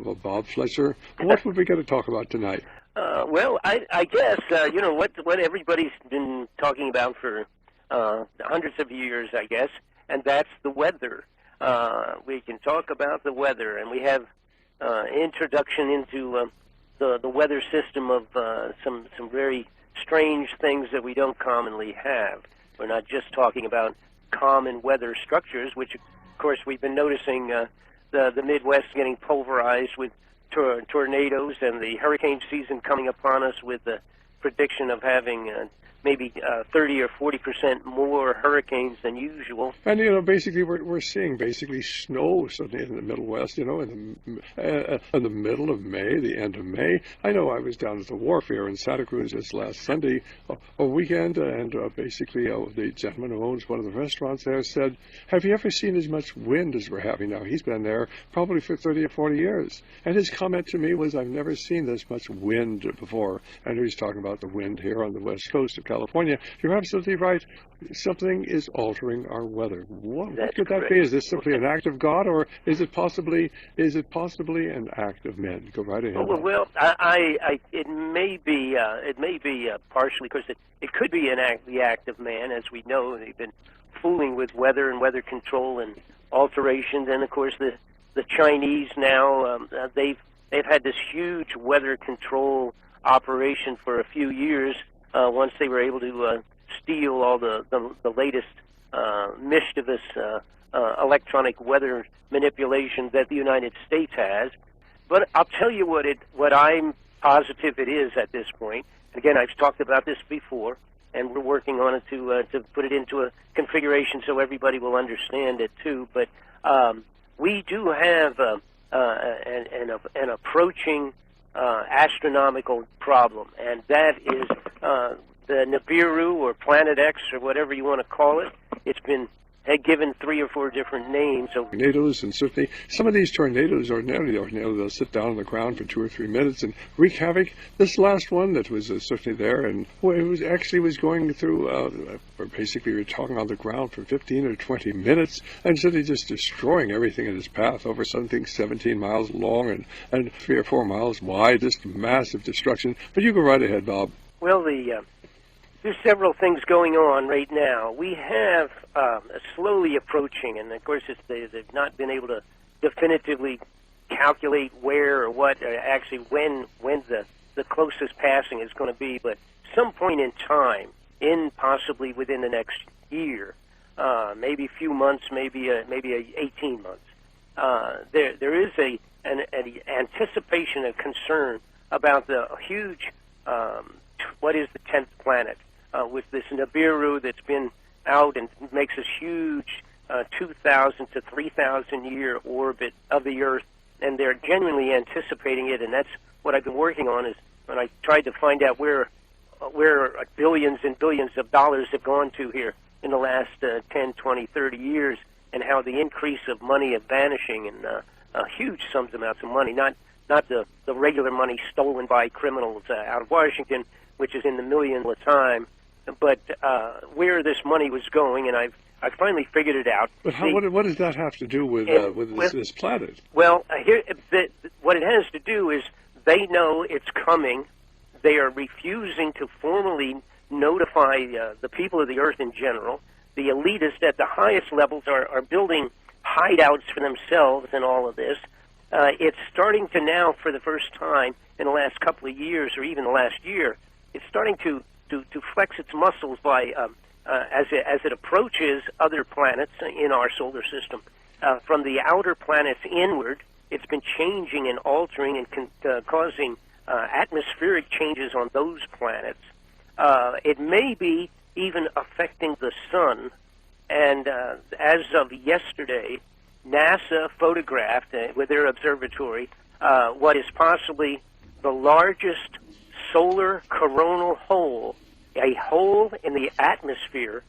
Well, Bob Fletcher, what would we get to talk about tonight? I guess what everybody's been talking about for hundreds of years, I guess, and that's the weather. We can talk about the weather, and we have introduction into the weather system of some very strange things that we don't commonly have. We're not just talking about common weather structures, which of course we've been noticing the Midwest getting pulverized with tornadoes, and the hurricane season coming upon us with the prediction of having maybe 30 or 40% more hurricanes than usual. And basically, we're seeing basically snow suddenly in the Middle West. In the middle of May, the end of May. I know I was down at the wharf here in Santa Cruz this last Sunday, a weekend, and basically the gentleman who owns one of the restaurants there said, "Have you ever seen as much wind as we're having now?" He's been there probably for 30 or 40 years, and his comment to me was, "I've never seen this much wind before." And he was talking about the wind here on the west coast of California. You're absolutely right. Something is altering our weather. What could that be? Is this simply an act of God, or is it possibly an act of men? Go right ahead. Well, it may be partially, because it could be the act of man. As we know, they've been fooling with weather and weather control and alterations, and of course the Chinese now they've had this huge weather control operation for a few years. Once they were able to steal all the latest mischievous electronic weather manipulation that the United States has. But I'll tell you what I'm positive it is at this point. Again, I've talked about this before, and we're working on it to put it into a configuration so everybody will understand it too. But we do have an approaching astronomical problem, and that is the Nibiru, or Planet X, or whatever you want to call it. It's been given 3 or 4 different names. So tornadoes, and certainly some of these tornadoes ordinarily they'll sit down on the ground for 2 or 3 minutes and wreak havoc. This last one that was certainly there, and it was going through basically we're talking on the ground for 15 or 20 minutes, and suddenly just destroying everything in its path over something 17 miles long and 3 or 4 miles wide. Just massive destruction. But you go right ahead, Bob. Well, there's several things going on right now. We have slowly approaching, and of course they've not been able to definitively calculate where or what, actually when the closest passing is going to be, but some point in time, possibly within the next year, maybe a few months, maybe 18 months. There is an anticipation and concern about the huge, what is the 10th planet, with this Nibiru that's been out and makes this huge 2,000 to 3,000 year orbit of the Earth, and they're genuinely anticipating it, and that's what I've been working on, is when I tried to find out where billions and billions of dollars have gone to here in the last 10, 20, 30 years, and how the increase of money is vanishing, and huge amounts of money, not the regular money stolen by criminals out of Washington, which is in the millions at a time, but where this money was going, and I finally figured it out. But what does that have to do with this planet? Well, what it has to do is they know it's coming. They are refusing to formally notify the people of the Earth in general. The elitists at the highest levels are building hideouts for themselves in all of this. It's starting to now, for the first time in the last couple of years, or even the last year, it's starting to flex its muscles by as it approaches other planets in our solar system. From the outer planets inward, it's been changing and altering and causing atmospheric changes on those planets. It may be even affecting the sun. And as of yesterday, NASA photographed with their observatory what is possibly the largest solar coronal hole, a hole in the atmosphere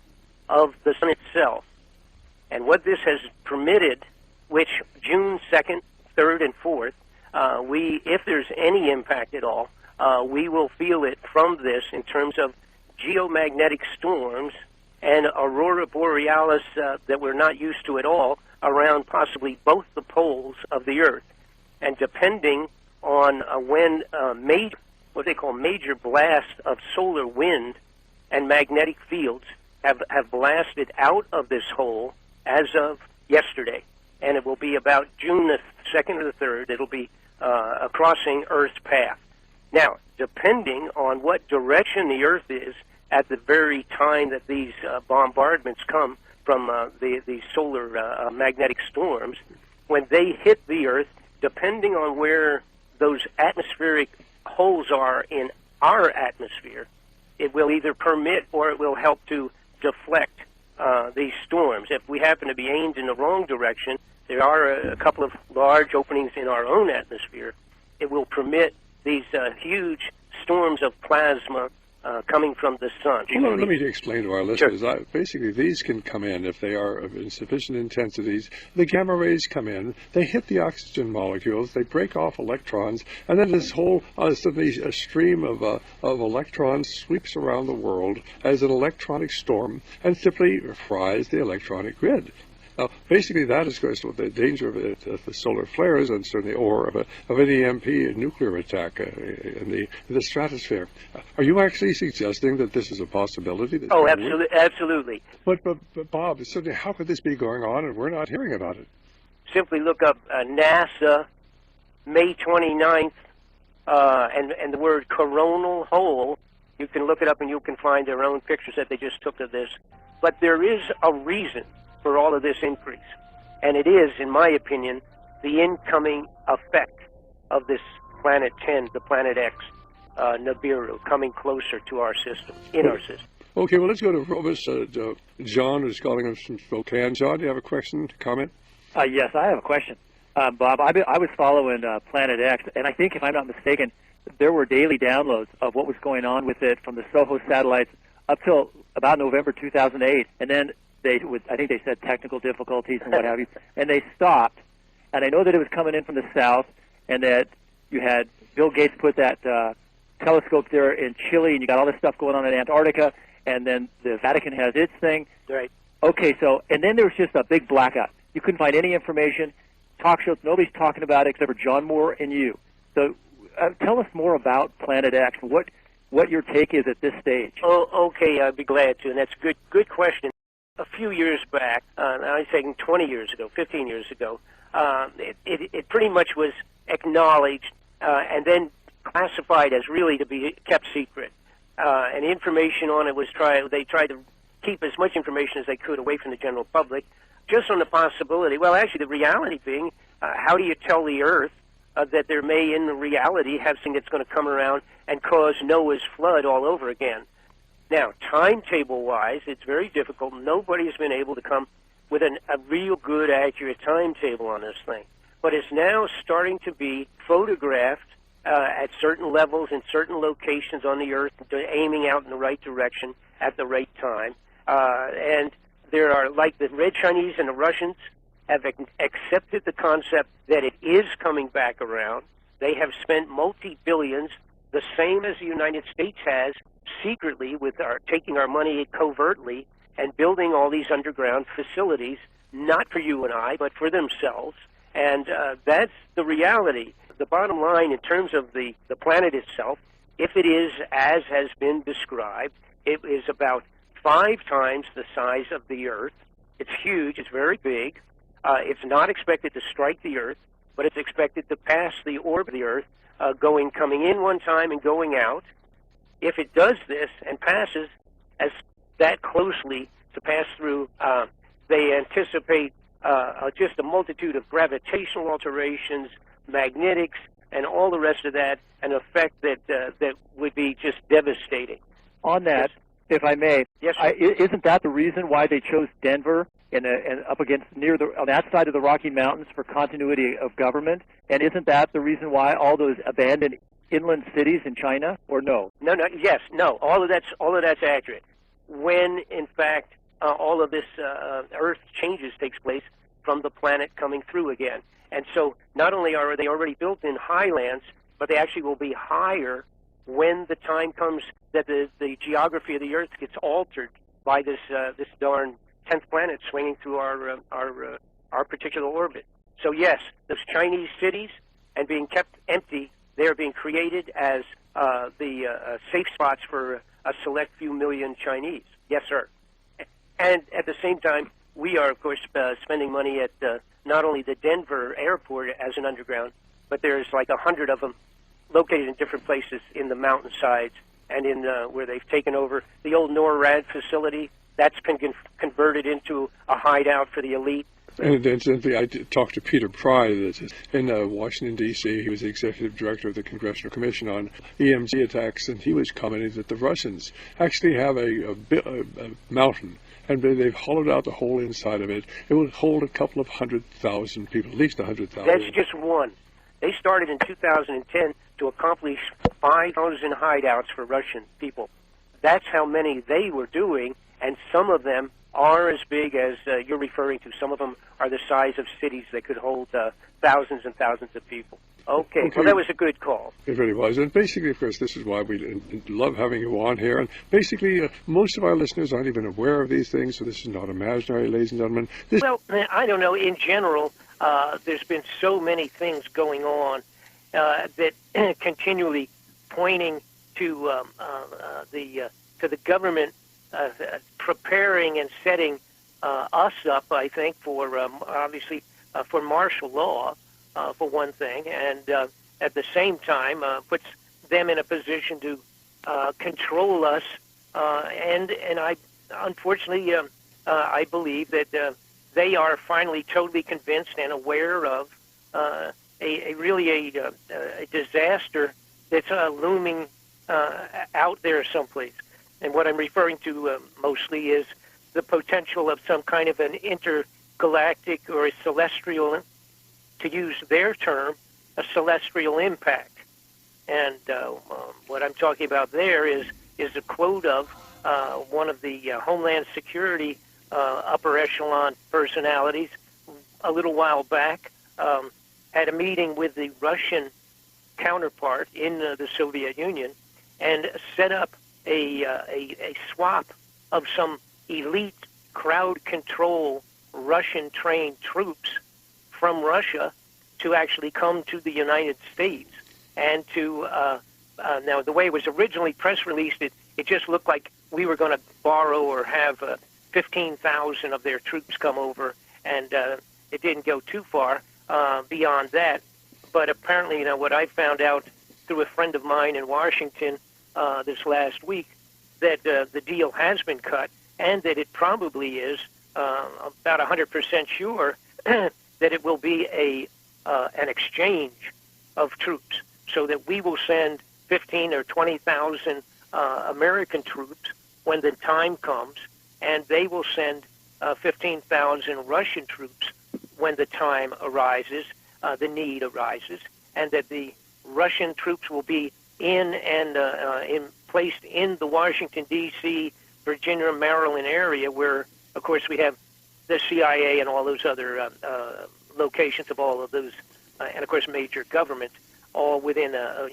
of the sun itself. And what this has permitted, which June 2nd, 3rd, and 4th, if there's any impact at all, we will feel it from this in terms of geomagnetic storms and aurora borealis that we're not used to at all around possibly both the poles of the Earth. and depending on when what they call major blasts of solar wind and magnetic fields have blasted out of this hole as of yesterday, and it will be about June the 2nd or the 3rd. It'll be crossing Earth's path. Now, depending on what direction the Earth is at the very time that these bombardments come from the solar magnetic storms, when they hit the Earth, depending on where those atmospheric holes are in our atmosphere, it will either permit or it will help to deflect these storms. If we happen to be aimed in the wrong direction, there are a couple of large openings in our own atmosphere. It will permit these huge storms of plasma coming from the sun. Well, let me explain to our listeners. Sure. Basically, these can come in if they are of insufficient intensities. The gamma rays come in, they hit the oxygen molecules, they break off electrons, and then this whole suddenly a stream of electrons sweeps around the world as an electronic storm and simply fries the electronic grid. Now, basically, that is, of course, the danger of the solar flares and certainly, or of an EMP nuclear attack in the stratosphere. Are you actually suggesting that this is a possibility? Oh, absolutely. But Bob, certainly, how could this be going on and we're not hearing about it? Simply look up NASA, May 29th, and the word coronal hole. You can look it up and you can find their own pictures that they just took of this. But there is a reason for all of this increase. And it is, in my opinion, the incoming effect of this Planet 10, the Planet X, Nibiru, coming closer to our system, our system. Okay, well, let's go to Robus. John, who's calling us from Spokane. John, do you have a question, comment? Yes, I have a question. Bob, I was following Planet X, and I think, if I'm not mistaken, there were daily downloads of what was going on with it from the SOHO satellites up till about November 2008, and then I think they said technical difficulties and what have you, and they stopped. And I know that it was coming in from the south, and that you had Bill Gates put that telescope there in Chile, and you got all this stuff going on in Antarctica, and then the Vatican has its thing. Right. Okay, so, and then there was just a big blackout. You couldn't find any information, talk shows, nobody's talking about it except for John Moore and you. So tell us more about Planet X, what your take is at this stage. Oh, okay, I'd be glad to, and that's a good question. A few years back, I'm saying 20 years ago, 15 years ago, it pretty much was acknowledged and then classified as really to be kept secret. And information on it was they tried to keep as much information as they could away from the general public, just on the possibility, well, actually the reality being, how do you tell the Earth that there may in reality have something that's going to come around and cause Noah's flood all over again? Now, timetable-wise, it's very difficult. Nobody has been able to come with a real good, accurate timetable on this thing. But it's now starting to be photographed at certain levels in certain locations on the Earth, aiming out in the right direction at the right time. And there are, like the Red Chinese and the Russians, have accepted the concept that it is coming back around. They have spent multi-billions, the same as the United States has, secretly with taking our money covertly and building all these underground facilities, not for you and I, but for themselves. And that's the reality. The bottom line in terms of the planet itself, if it is as has been described, it is about 5 times the size of the Earth. It's huge. It's very big. It's not expected to strike the Earth, but it's expected to pass the orb of the Earth, coming in one time and going out. If it does this and passes as that closely to pass through, they anticipate just a multitude of gravitational alterations, magnetics, and all the rest of that, an effect that would be just devastating. On that, if I may, yes, isn't that the reason why they chose Denver and up against on that side of the Rocky Mountains for continuity of government? And isn't that the reason why all those abandoned inland cities in China, or no? No. All of that's accurate. When, in fact, all of this Earth changes takes place from the planet coming through again. And so not only are they already built in highlands, but they actually will be higher when the time comes that the geography of the Earth gets altered by this darn 10th planet swinging through our particular orbit. So yes, those Chinese cities, and being kept empty. They are being created as the safe spots for a select few million Chinese. Yes, sir. And at the same time, we are, of course, spending money at not only the Denver airport as an underground, but there's like 100 of them located in different places in the mountainsides and in where they've taken over the old NORAD facility. That's been converted into a hideout for the elite. And incidentally, I talked to Peter Pry in Washington, D.C. He was the executive director of the Congressional Commission on EMG attacks, and he was commenting that the Russians actually have a mountain, and they've hollowed out the whole inside of it. It will hold a couple of 100,000 people, at least 100,000. That's just one. They started in 2010 to accomplish 5,000 hideouts for Russian people. That's how many they were doing, and some of them are as big as you're referring to. Some of them are the size of cities that could hold thousands and thousands of people. Okay, well, that was a good call. It really was. And basically, of course, this is why we love having you on here. And basically, most of our listeners aren't even aware of these things, so this is not imaginary, ladies and gentlemen. Well, I don't know. In general, there's been so many things going on that continually pointing to the government preparing and setting us up, I think, for obviously for martial law, for one thing, and at the same time puts them in a position to control us. And I unfortunately I believe that they are finally totally convinced and aware of a disaster that's looming out there someplace. And what I'm referring to mostly is the potential of some kind of an intergalactic or a celestial, to use their term, a celestial impact. And what I'm talking about there is a quote of one of the Homeland Security upper echelon personalities a little while back had a meeting with the Russian counterpart in the Soviet Union and set up a swap of some elite crowd control Russian trained troops from Russia to actually come to the United States. And to now the way it was originally press released, it just looked like we were going to borrow or have 15,000 of their troops come over, and it didn't go too far beyond that. But apparently, what I found out through a friend of mine in Washington this last week, that the deal has been cut, and that it probably is about 100% sure that it will be an exchange of troops, so that we will send 15 or 20,000 American troops when the time comes, and they will send 15,000 Russian troops when the time arises, the need arises, and that the Russian troops will be placed in the Washington, D.C., Virginia, Maryland area, where, of course, we have the CIA and all those other locations of all of those, and, of course, major governments, all within a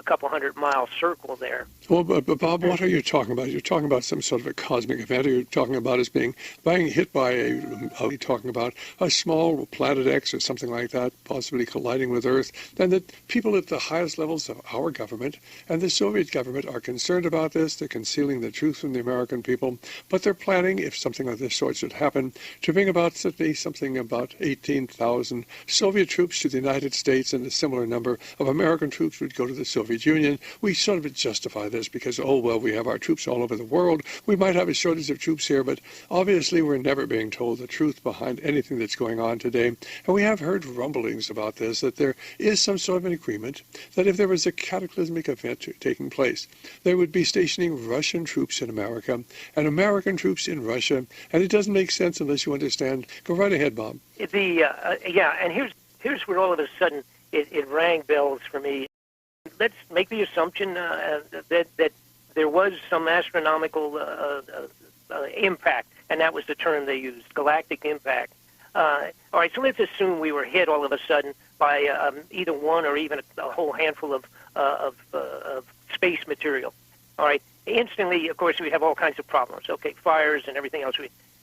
couple 100-mile circle there. Well, but Bob, what are you talking about? You're talking about some sort of a cosmic event, or you're talking about us being hit by are you talking about a small planet X or something like that, possibly colliding with Earth, and that people at the highest levels of our government and the Soviet government are concerned about this. They're concealing the truth from the American people, but they're planning, if something of this sort should happen, to bring about something about 18,000 Soviet troops to the United States, and a similar number of American troops would go to the Soviet Union. We sort of justify this because, we have our troops all over the world. We might have a shortage of troops here, but obviously we're never being told the truth behind anything that's going on today. And we have heard rumblings about this, that there is some sort of an agreement that if there was a cataclysmic event taking place, they would be stationing Russian troops in America and American troops in Russia. And it doesn't make sense unless you understand. Go right ahead, Bob. And here's where all of a sudden it rang bells for me. Let's make the assumption that there was some astronomical impact, and that was the term they used, galactic impact. All right, so let's assume we were hit all of a sudden by either one or even a whole handful of space material. All right, instantly, of course, we have all kinds of problems. Okay, fires and everything else.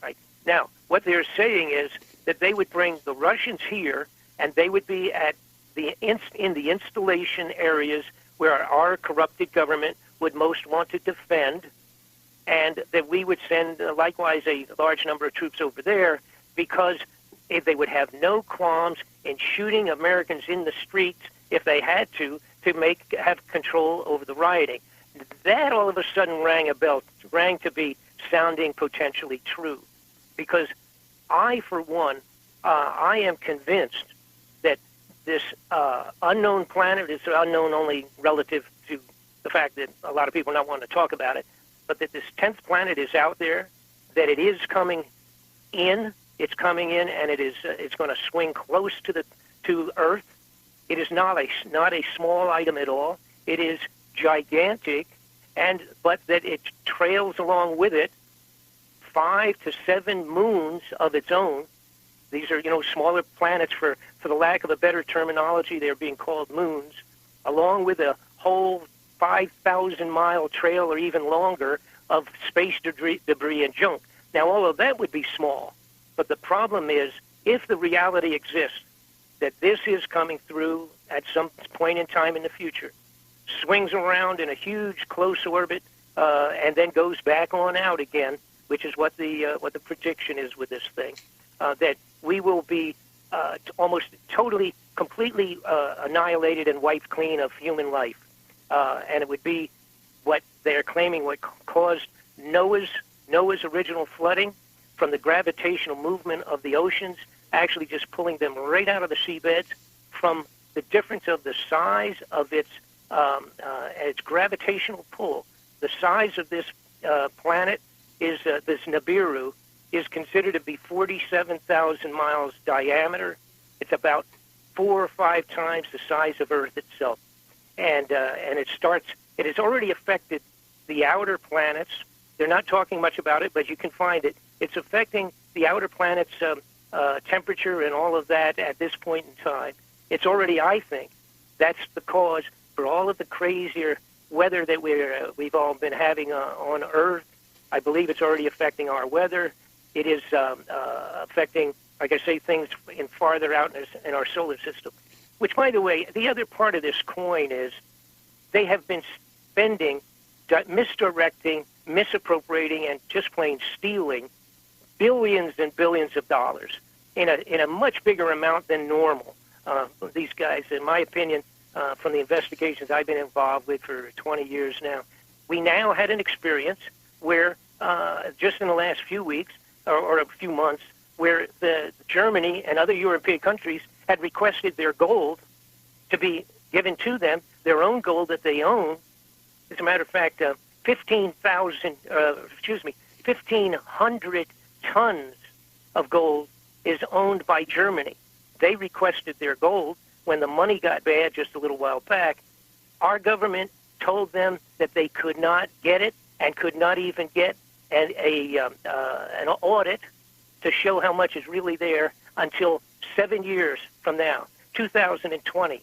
Right now, what they're saying is that they would bring the Russians here, and they would be at in the installation areas where our corrupted government would most want to defend, and that we would send likewise a large number of troops over there, because if they would have no qualms in shooting Americans in the streets if they had to have control over the rioting. That all of a sudden rang a bell, rang to be sounding potentially true, because I, for one, I am convinced that this unknown planet is unknown only relative to the fact that a lot of people not want to talk about it, but that this 10th planet is out there, that it is coming in. It's coming in, and it's going to swing close to Earth. It is not a small item at all. It is gigantic, but that it trails along with it 5 to 7 moons of its own. These are, smaller planets. For the lack of a better terminology, they're being called moons, along with a whole 5,000-mile trail or even longer of space debris and junk. Now, all of that would be small, but the problem is, if the reality exists that this is coming through at some point in time in the future, swings around in a huge close orbit, and then goes back on out again, which is what the prediction is with this thing, that we will be almost totally, completely annihilated and wiped clean of human life. And it would be what they're claiming what caused Noah's original flooding, from the gravitational movement of the oceans, actually just pulling them right out of the seabeds, from the difference of the size of its gravitational pull. The size of this planet is this Nibiru is considered to be 47,000 miles diameter. It's about 4 or 5 times the size of Earth itself, and it has already affected the outer planets. They're not talking much about it, but you can find it. It's affecting the outer planets' temperature and all of that at this point in time. It's already, I think, that's the cause for all of the crazier weather that we've all been having on Earth. I believe it's already affecting our weather. It is affecting, like I say, things farther out in our solar system. Which, by the way, the other part of this coin is they have been spending, misdirecting, misappropriating, and just plain stealing billions and billions of dollars in a much bigger amount than normal. These guys, in my opinion, from the investigations I've been involved with for 20 years now, we now had an experience where just in the last few weeks or a few months, where Germany and other European countries had requested their gold to be given to them, their own gold that they own. As a matter of fact, 1,500 tons of gold is owned by Germany. They requested their gold. When the money got bad just a little while back, our government told them that they could not get it and could not even get an audit to show how much is really there until 7 years from now, 2020.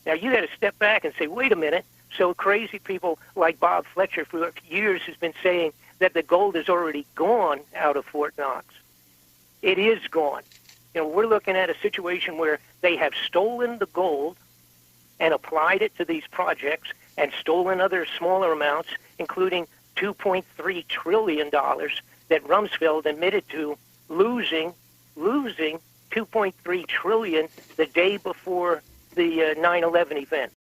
Now, you got to step back and say, wait a minute. So crazy people like Bob Fletcher for years has been saying that the gold is already gone out of Fort Knox. It is gone. We're looking at a situation where they have stolen the gold and applied it to these projects and stolen other smaller amounts, including $2.3 trillion that Rumsfeld admitted to losing $2.3 trillion the day before the 9/11 event.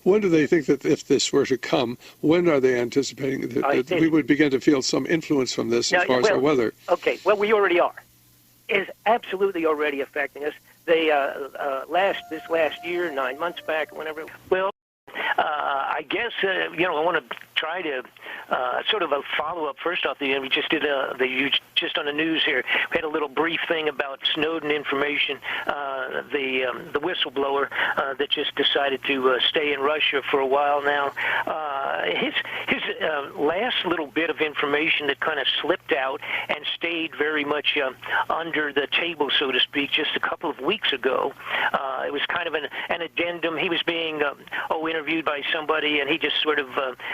When do they think that if this were to come, when are they anticipating that we would begin to feel some influence from this as far as our weather? Okay, well, we already are. It is absolutely already affecting us. They this last year, 9 months back, whenever. Well, I guess I want to try to sort of a follow-up. First off, we just did just on the news here. We had a little brief thing about Snowden information. The whistleblower that just decided to stay in Russia for a while now. His last little bit of information that kind of slipped out and stayed very much under the table, so to speak, just a couple of weeks ago. It was kind of an addendum. He was being interviewed by somebody, and he just sort of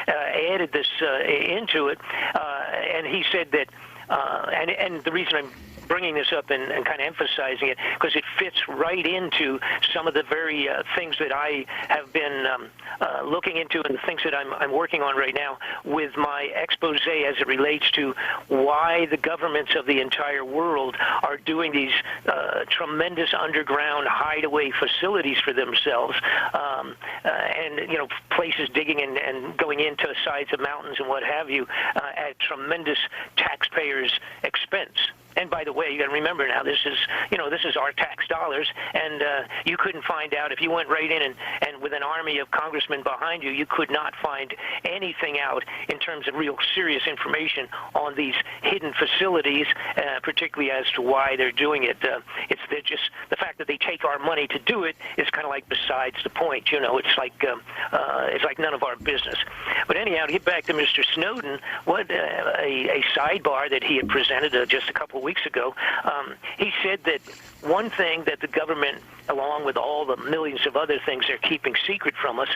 added this into it. And he said that, and the reason I'm bringing this up and kind of emphasizing it because it fits right into some of the very things that I have been looking into and the things that I'm working on right now with my expose as it relates to why the governments of the entire world are doing these tremendous underground hideaway facilities for themselves, and places digging and going into the sides of mountains and what have you at tremendous taxpayers' expense. And by the way, you got to remember now, this is our tax dollars, and you couldn't find out if you went right in and with an army of congressmen behind you, you could not find anything out in terms of real serious information on these hidden facilities, particularly as to why they're doing it. They're just the fact that they take our money to do it is kind of like besides the point. It's like none of our business. But anyhow, to get back to Mr. Snowden, what a sidebar that he had presented just a couple of weeks ago. He said that one thing that the government, along with all the millions of other things they're keeping secret from us,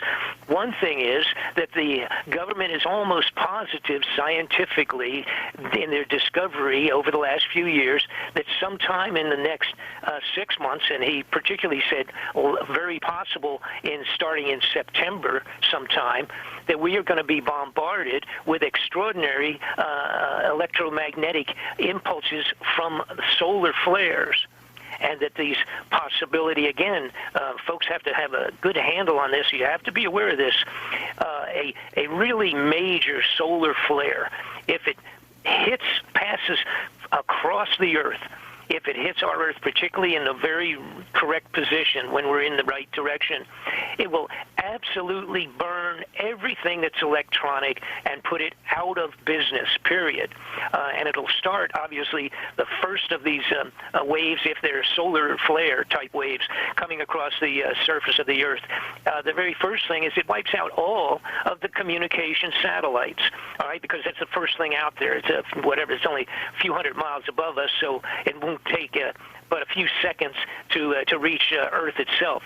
one thing is that the government is almost positive scientifically in their discovery over the last few years that sometime in the next 6 months, and he particularly said very possible starting in September sometime, that we are going to be bombarded with extraordinary electromagnetic impulses from solar flares. And that these possibility, again, folks have to have a good handle on this. You have to be aware of this. A really major solar flare, if it passes across the Earth, if it hits our Earth, particularly in the very correct position when we're in the right direction, it will absolutely burn everything that's electronic and put it out of business, period. And it'll start, obviously, the first of these waves, if they're solar flare-type waves coming across the surface of the Earth. The very first thing is it wipes out all of the communication satellites, all right, because that's the first thing out there. It's it's only a few hundred miles above us, so it won't take but a few seconds to reach Earth itself.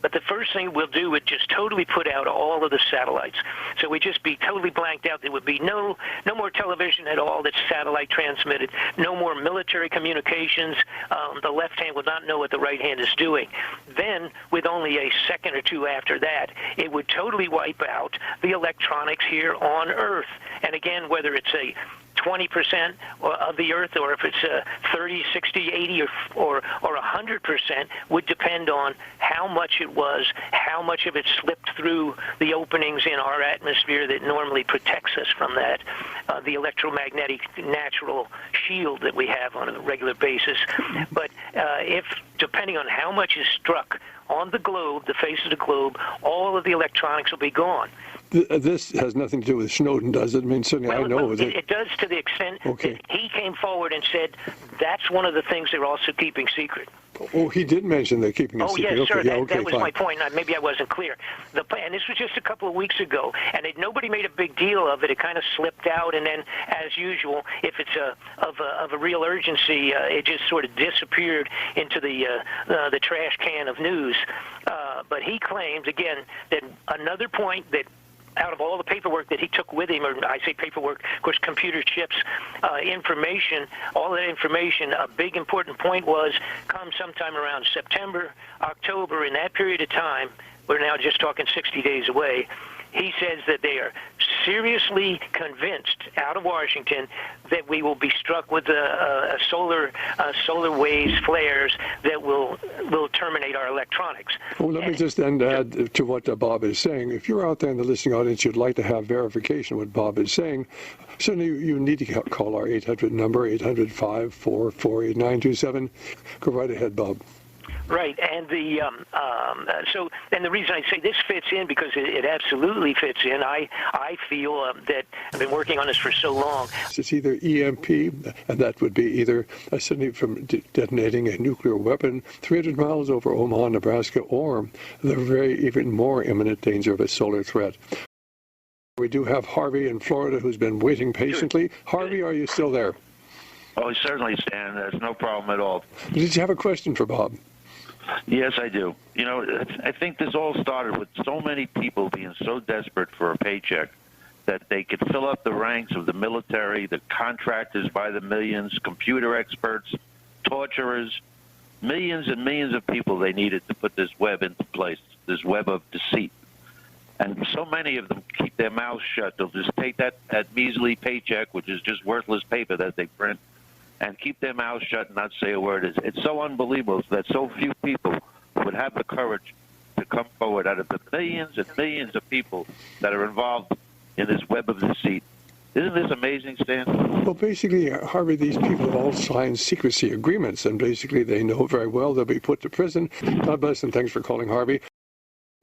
But the first thing we'll do would just totally put out all of the satellites. So we'd just be totally blanked out. There would be no more television at all that's satellite transmitted, no more military communications. The left hand would not know what the right hand is doing. Then, with only a second or two after that, it would totally wipe out the electronics here on Earth. And again, whether it's a 20% of the Earth, or if it's 30, 60, 80, or 100%, would depend on how much it was, how much of it slipped through the openings in our atmosphere that normally protects us from that, the electromagnetic natural shield that we have on a regular basis. But if, depending on how much is struck on the globe, the face of the globe, all of the electronics will be gone. This has nothing to do with Snowden, does it? I mean, certainly I know that it does, to the extent that he came forward and said that's one of the things they're also keeping secret. Oh, he did mention they're keeping it secret. Yes, sir. Okay, That was fine. my point. Maybe I wasn't clear. And this was just a couple of weeks ago, and nobody made a big deal of it. It kind of slipped out, and then, as usual, if it's of a real urgency, it just sort of disappeared into the trash can of news. But he claims, again, that another point that out of all the paperwork that he took with him, or I say paperwork, of course, computer chips, information, all that information, a big important point was come sometime around September, October, in that period of time, we're now just talking 60 days away, he says that they are seriously convinced out of Washington that we will be struck with a solar waves flares that will terminate our electronics. Well, let me just then add to what Bob is saying. If you're out there in the listening audience, you'd like to have verification of what Bob is saying, certainly you need to call our 800 number, 800-544-8927. Go right ahead, Bob. Right, and the reason I say this fits in because it absolutely fits in. I feel that I've been working on this for so long. It's either EMP, and that would be either suddenly from detonating a nuclear weapon 300 miles over Omaha, Nebraska, or the even more imminent danger of a solar threat. We do have Harvey in Florida who's been waiting patiently. Harvey, are you still there? Oh, certainly, Stan. There's no problem at all. Did you have a question for Bob? Yes, I do. I think this all started with so many people being so desperate for a paycheck that they could fill up the ranks of the military, the contractors by the millions, computer experts, torturers, millions and millions of people they needed to put this web into place, this web of deceit. And so many of them keep their mouths shut. They'll just take that measly paycheck, which is just worthless paper that they print, and keep their mouths shut and not say a word. It's so unbelievable that so few people would have the courage to come forward out of the millions and millions of people that are involved in this web of deceit. Isn't this amazing, Stan? Well, basically, Harvey, these people have all signed secrecy agreements, and basically they know very well they'll be put to prison. God bless, and thanks for calling, Harvey.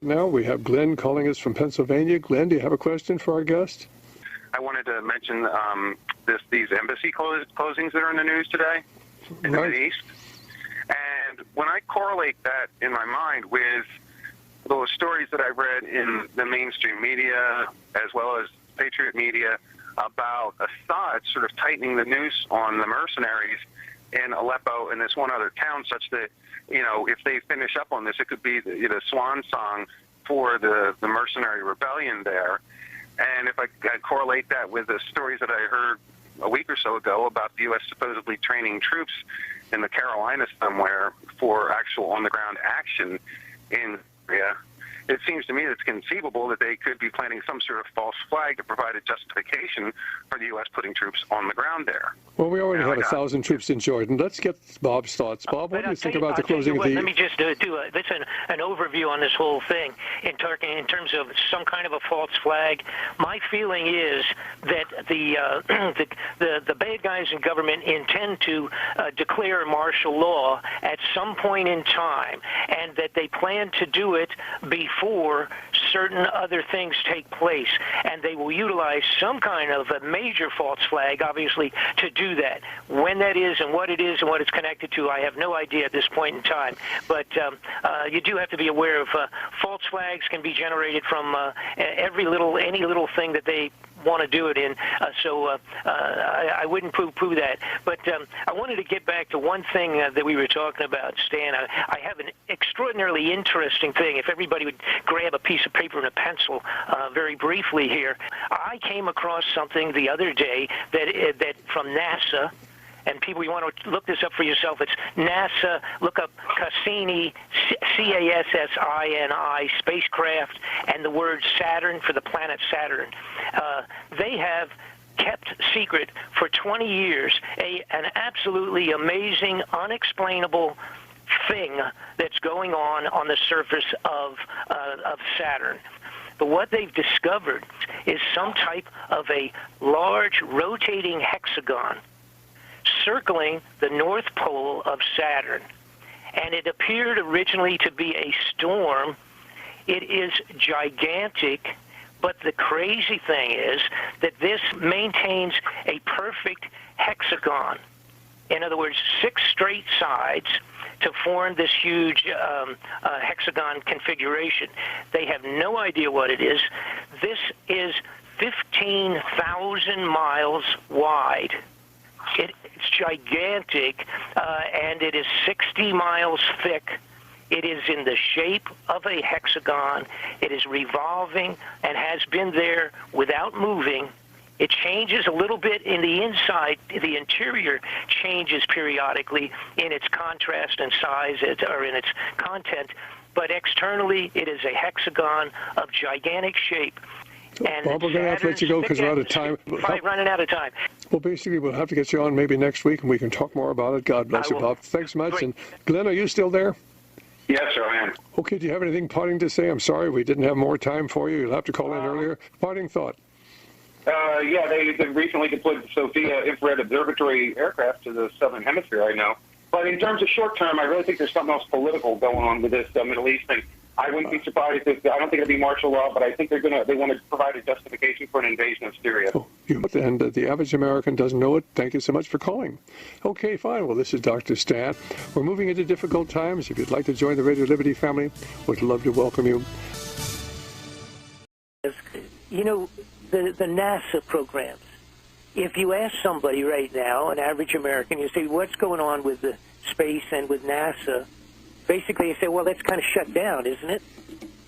Now we have Glenn calling us from Pennsylvania. Glenn, do you have a question for our guest? I wanted to mention these embassy closings that are in the news today in the Middle East. And when I correlate that in my mind with those stories that I read in the mainstream media as well as Patriot media about Assad sort of tightening the noose on the mercenaries in Aleppo and this one other town, such that, you know, if they finish up on this, it could be the swan song for the mercenary rebellion there. And if I correlate that with the stories that I heard a week or so ago about the U.S. supposedly training troops in the Carolinas somewhere for actual on-the-ground action in Syria, it seems to me that it's conceivable that they could be planting some sort of false flag to provide a justification for the U.S. putting troops on the ground there. Well, we already had 1,000 troops in Jordan. Let's get Bob's thoughts. Bob, what do you think about the closing of the... Let me just do an overview on this whole thing in terms of some kind of a false flag. My feeling is that the bad guys in government intend to declare martial law at some point in time, and that they plan to do it before certain other things take place, and they will utilize some kind of a major false flag, obviously, to do that. When that is and what it is and what it's connected to, I have no idea at this point in time. But you do have to be aware of false flags can be generated from any little thing that they want to do it in, so I wouldn't poo-poo that. But I wanted to get back to one thing that we were talking about, Stan. I have an extraordinarily interesting thing. If everybody would grab a piece of paper and a pencil very briefly here. I came across something the other day that from NASA, and people, you want to look this up for yourself. It's NASA. Look up Cassini, Cassini spacecraft, and the word Saturn for the planet Saturn. They have kept secret for 20 years an absolutely amazing, unexplainable thing that's going on the surface of Saturn. But what they've discovered is some type of a large rotating hexagon circling the North Pole of Saturn. And it appeared originally to be a storm. It is gigantic, but the crazy thing is that this maintains a perfect hexagon. In other words, 6 straight sides to form this huge hexagon configuration. They have no idea what it is. This is 15,000 miles wide. It's gigantic, and it is 60 miles thick. It is in the shape of a hexagon. It is revolving and has been there without moving. It changes a little bit in the inside. The interior changes periodically in its contrast and size or in its content. But externally, it is a hexagon of gigantic shape. And Bob, we're going to have to let you go because we're out of time. Running out of time. Well, basically, we'll have to get you on maybe next week, and we can talk more about it. God bless you, Bob. Thanks much. Great. And Glenn, are you still there? Yes, sir, I am. Okay, do you have anything parting to say? I'm sorry we didn't have more time for you. You'll have to call in earlier. Parting thought. Yeah, they recently deployed the Sophia infrared observatory aircraft to the southern hemisphere, I know. But in terms of short term, I really think there's something else political going on with this Middle East thing. I wouldn't be surprised if, I don't think it'll be martial law, but I think they want to provide a justification for an invasion of Syria. Oh, and the average American doesn't know it. Thank you so much for calling. Okay, fine. Well, this is Dr. Stan. We're moving into difficult times. If you'd like to join the Radio Liberty family, we'd love to welcome you. You know, the NASA programs, if you ask somebody right now, an average American, you say, what's going on with the space and with NASA? Basically, you say, well, that's kind of shut down, isn't it?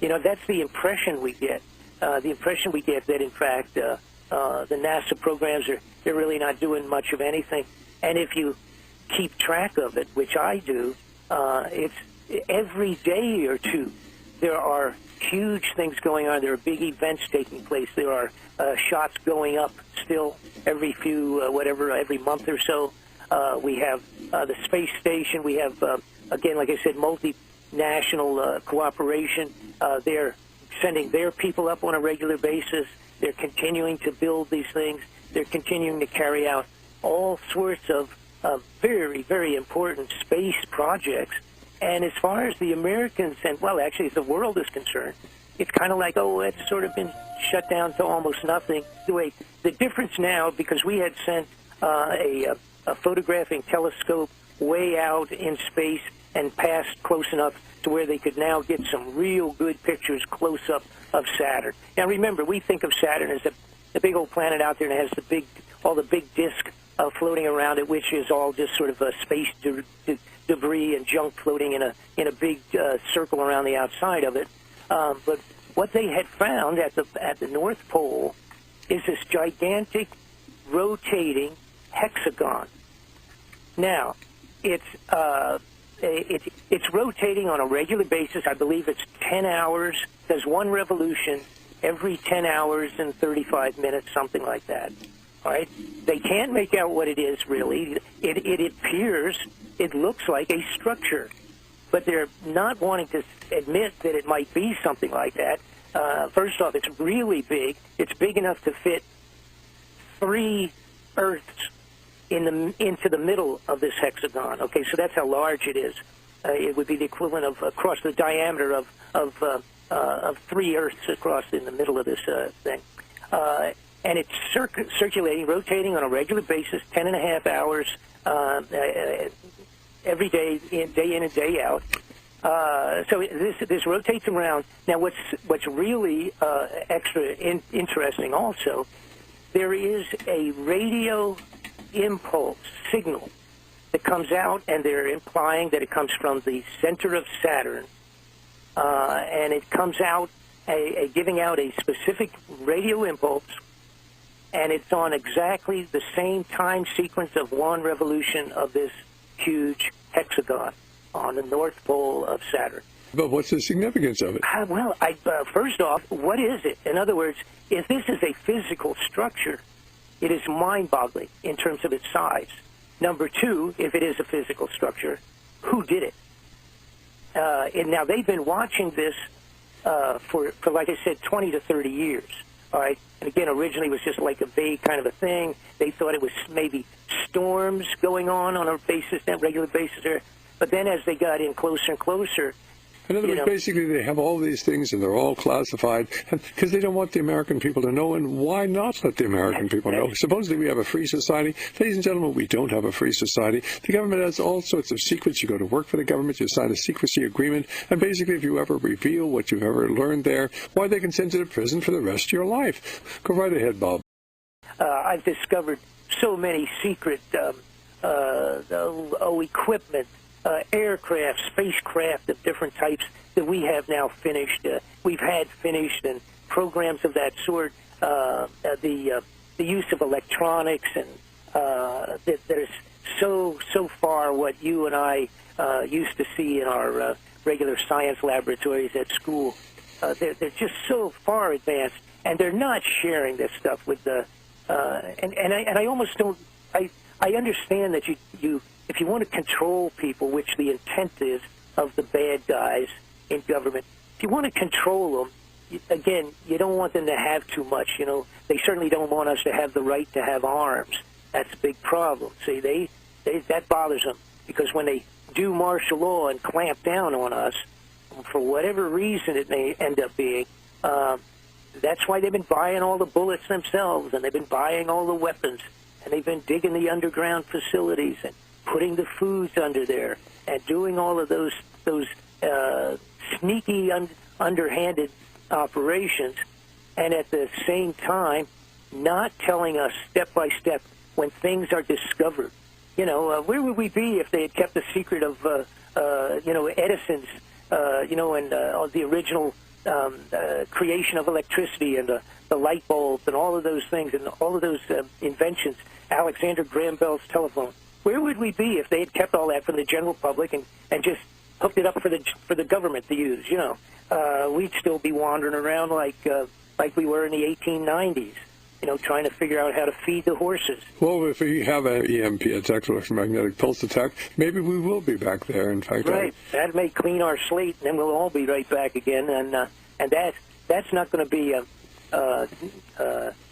You know, that's the impression we get. the impression we get that, in fact, the NASA programs they're really not doing much of anything. And if you keep track of it, which I do, it's every day or two there are huge things going on. There are big events taking place. There are shots going up still every every month or so. We have the space station. We have, again, like I said, multinational cooperation. They're sending their people up on a regular basis. They're continuing to build these things. They're continuing to carry out all sorts of very, very important space projects. And as far as the Americans and, well, actually, as the world is concerned, it's kind of like, oh, it's sort of been shut down to almost nothing. The difference now, because we had sent a photographing telescope way out in space and passed close enough to where they could now get some real good pictures close up of Saturn. Now, remember, we think of Saturn as the big old planet out there and it has all the big disk floating around it, which is all just sort of a space debris and junk floating in a big circle around the outside of it. But what they had found at the North Pole is this gigantic rotating hexagon. Now, it's rotating on a regular basis. I believe it's 10 hours. There's one revolution every 10 hours and 35 minutes, something like that. All right? They can't make out what it is, really. It appears, it looks like a structure. But they're not wanting to admit that it might be something like that. First off, it's really big. It's big enough to fit 3 Earths into the middle of this hexagon. Okay, so that's how large it is. It would be the equivalent of across the diameter of 3 Earths across in the middle of this thing. And it's circulating, rotating on a regular basis, 10.5 hours every day in and day out. So this rotates around. Now, what's really extra interesting also, there is a radio impulse signal that comes out, and they're implying that it comes from the center of Saturn, and it comes out giving out a specific radio impulse, and it's on exactly the same time sequence of one revolution of this huge hexagon on the North Pole of Saturn. But what's the significance of it? Well, first off, what is it? In other words, if this is a physical structure, it is mind-boggling in terms of its size. Number two, if it is a physical structure, who did it? And now they've been watching this for, like I said, 20 to 30 years. All right. And again, originally it was just like a vague kind of a thing. They thought it was maybe storms going on a regular basis there. But then as they got in closer and closer, in other words, basically they have all these things and they're all classified because they don't want the American people to know, and why not let the American people know? Supposedly we have a free society. Ladies and gentlemen, we don't have a free society. The government has all sorts of secrets. You go to work for the government, you sign a secrecy agreement, and basically if you ever reveal what you've ever learned there, why, they can send you to prison for the rest of your life. Go right ahead, Bob. I've discovered so many secret equipment, aircraft, spacecraft of different types that we have now finished. We've had finished, and programs of that sort. The use of electronics, and that is so far what you and I used to see in our regular science laboratories at school. They're just so far advanced, and they're not sharing this stuff with the. And I almost don't. I understand that you if you want to control people, which the intent is of the bad guys in government, if you want to control them, again, you don't want them to have too much. You know, they certainly don't want us to have the right to have arms. That's a big problem. See, that bothers them, because when they do martial law and clamp down on us, for whatever reason it may end up being, that's why they've been buying all the bullets themselves, and they've been buying all the weapons, and they've been digging the underground facilities and putting the foods under there, and doing all of those sneaky, underhanded operations, and at the same time not telling us step by step when things are discovered. You know, where would we be if they had kept the secret of Edison's the original creation of electricity and the light bulbs and all of those things and all of those inventions, Alexander Graham Bell's telephone. Where would we be if they had kept all that from the general public and just hooked it up for the government to use? We'd still be wandering around like we were in the 1890s. Trying to figure out how to feed the horses. Well, if we have an EMP attack, electromagnetic pulse attack, maybe we will be back there. In fact, right. That may clean our slate, and then we'll all be right back again. And that's not going to be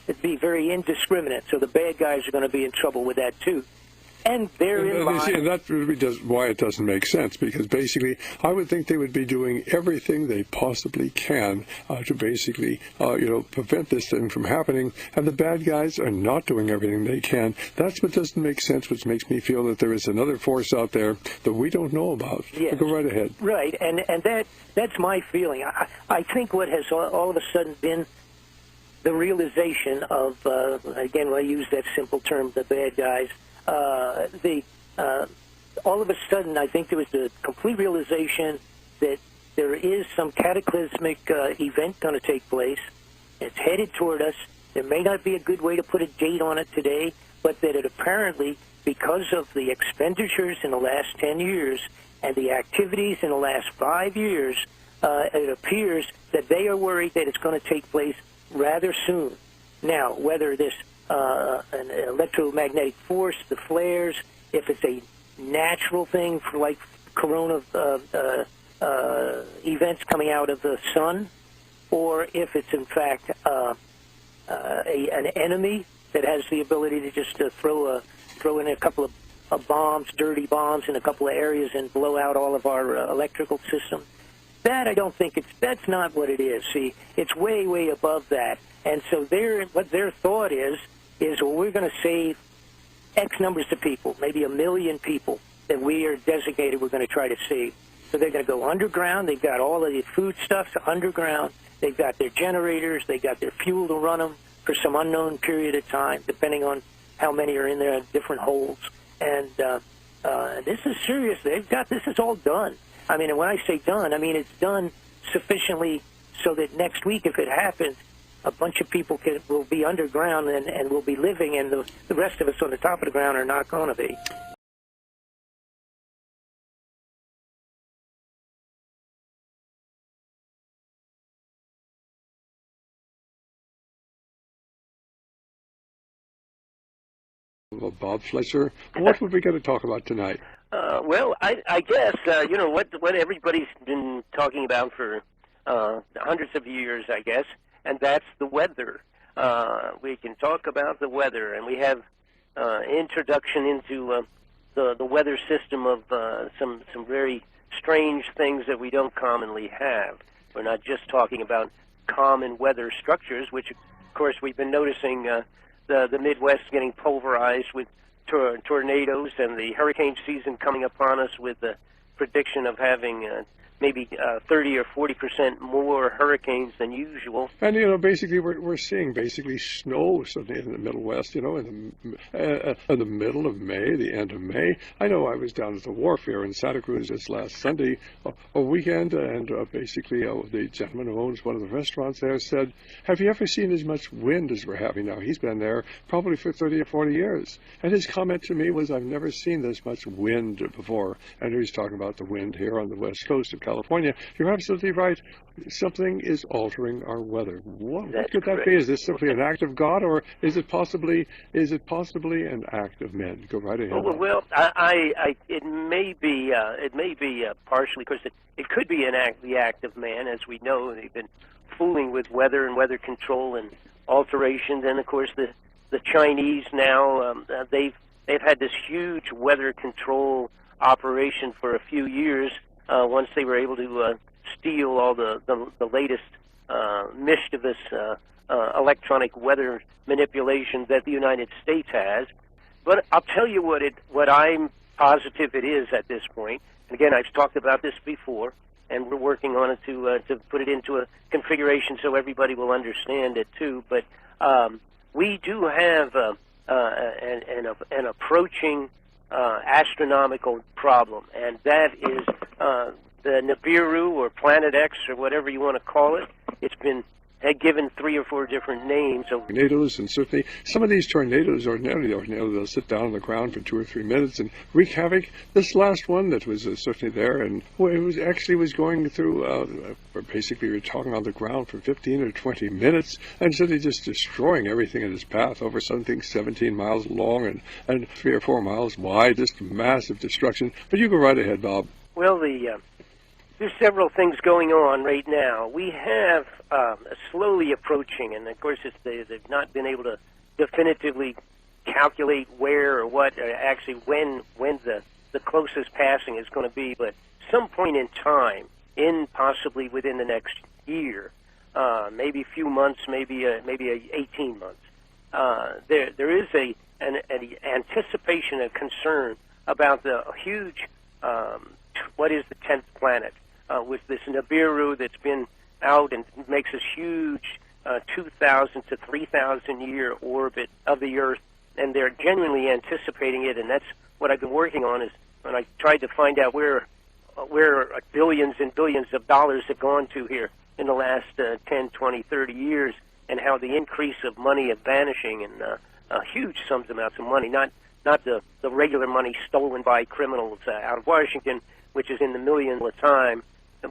it'd be very indiscriminate. So the bad guys are going to be in trouble with that too. And that really does why it doesn't make sense, because basically I would think they would be doing everything they possibly can to basically prevent this thing from happening, and the bad guys are not doing everything they can. That's what doesn't make sense, which makes me feel that there is another force out there that we don't know about. Yes. Go right ahead. Right, and that's my feeling. I think what has all of a sudden been the realization of, again, I use that simple term, the bad guys, all of a sudden, I think there was the complete realization that there is some cataclysmic event going to take place. It's headed toward us. There may not be a good way to put a date on it today, but that it apparently, because of the expenditures in the last 10 years and the activities in the last 5 years, it appears that they are worried that it's going to take place rather soon. Now, whether this an electromagnetic force, the flares, if it's a natural thing for like corona events coming out of the sun, or if it's in fact an enemy that has the ability to just throw in a couple of bombs, dirty bombs, in a couple of areas and blow out all of our electrical system. That I don't think that's not what it is. See, it's way, way above that. And so what their thought is, well, we're going to save X numbers of people, maybe 1 million people that we are designated we're going to try to save. So they're going to go underground. They've got all of the foodstuffs underground. They've got their generators. They've got their fuel to run them for some unknown period of time, depending on how many are in their different holes. And this is serious. This is all done. I mean, and when I say done, I mean it's done sufficiently so that next week, if it happens, a bunch of people will be underground and will be living, and the rest of us on the top of the ground are not going to be. Well, Bob Fletcher, what would we going to talk about tonight? Well, I guess, what everybody's been talking about for hundreds of years, I guess, and that's the weather. We can talk about the weather, and we have introduction into the weather system of some very strange things that we don't commonly have. We're not just talking about common weather structures, which, of course, we've been noticing the Midwest getting pulverized with tornadoes, and the hurricane season coming upon us with the prediction of having maybe 30 or 40% more hurricanes than usual. And, basically, we're seeing snow suddenly in the Middle West, in the middle of May, the end of May. I know I was down at the wharf here in Santa Cruz this last Sunday, a weekend, and the gentleman who owns one of the restaurants there said, have you ever seen as much wind as we're having now? He's been there probably for 30 or 40 years. And his comment to me was, I've never seen this much wind before. And he's talking about the wind here on the west coast of California. You're absolutely right. Something is altering our weather. What could that be? Is this simply an act of God, or is it possibly an act of men? Go right ahead. Well, it may be partially, because it could be the act of man. As we know, they've been fooling with weather and weather control and alterations, and of course the Chinese now they've had this huge weather control operation for a few years. Once they were able to steal all the latest mischievous electronic weather manipulation that the United States has. But I'll tell you what I'm positive it is at this point. And again, I've talked about this before, and we're working on it to put it into a configuration so everybody will understand it too. But we do have an approaching astronomical problem, and that is the Nibiru or Planet X or whatever you want to call it. It's been given 3 or 4 different names. Tornadoes, and certainly some of these tornadoes they'll sit down on the ground for 2 or 3 minutes and wreak havoc. This last one that was certainly there, and it was going through, basically we're talking on the ground for 15 or 20 minutes, and suddenly just destroying everything in its path over something 17 miles long and 3 or 4 miles wide, just massive destruction. But you go right ahead, Bob. Well, there's several things going on right now. We have slowly approaching, and of course they've not been able to definitively calculate where or what, actually when the closest passing is going to be, but some point in time, possibly within the next year, maybe a few months, maybe 18 months. There is an anticipation and concern about the huge, what is the 10th planet, with this Nibiru that's been out and makes this huge 2,000 to 3,000 year orbit of the Earth, and they're genuinely anticipating it, and that's what I've been working on, is when I tried to find out where billions and billions of dollars have gone to here in the last 10, 20, 30 years, and how the increase of money is vanishing, and huge amounts of money, not the regular money stolen by criminals out of Washington, which is in the millions at a time,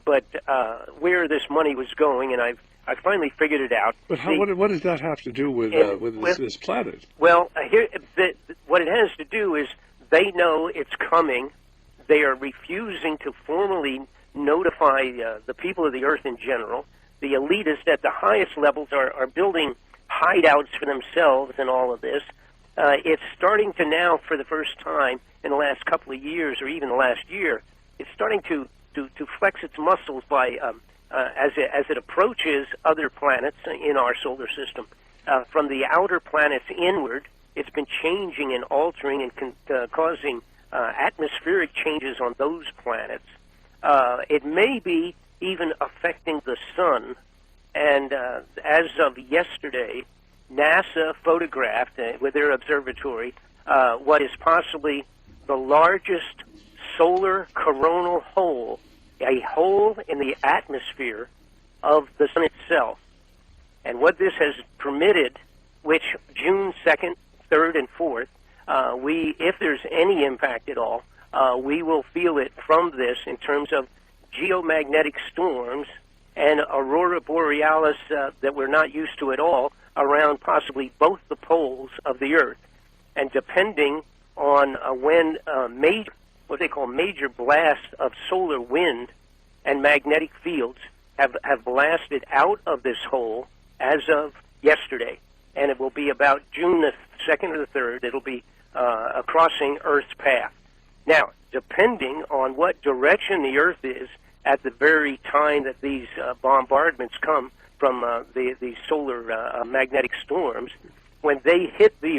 but where this money was going, and I finally figured it out. But what does that have to do with this planet? Well, what it has to do is they know it's coming. They are refusing to formally notify the people of the Earth in general. The elitists at the highest levels are building hideouts for themselves in all of this. It's starting to now, for the first time in the last couple of years, or even the last year, it's starting to flex its muscles by as it approaches other planets in our solar system. From the outer planets inward, it's been changing and altering and causing atmospheric changes on those planets. It may be even affecting the sun. And as of yesterday, NASA photographed with their observatory what is possibly the largest solar coronal hole, a hole in the atmosphere of the sun itself. And what this has permitted, which June 2nd, 3rd, and 4th, if there's any impact at all, we will feel it from this in terms of geomagnetic storms and aurora borealis that we're not used to at all around possibly both the poles of the Earth. And depending on when what they call major blasts of solar wind and magnetic fields have blasted out of this hole as of yesterday. And it will be about June the 2nd or the 3rd, it'll be crossing Earth's path. Now, depending on what direction the Earth is at the very time that these bombardments come from these solar magnetic storms, when they hit the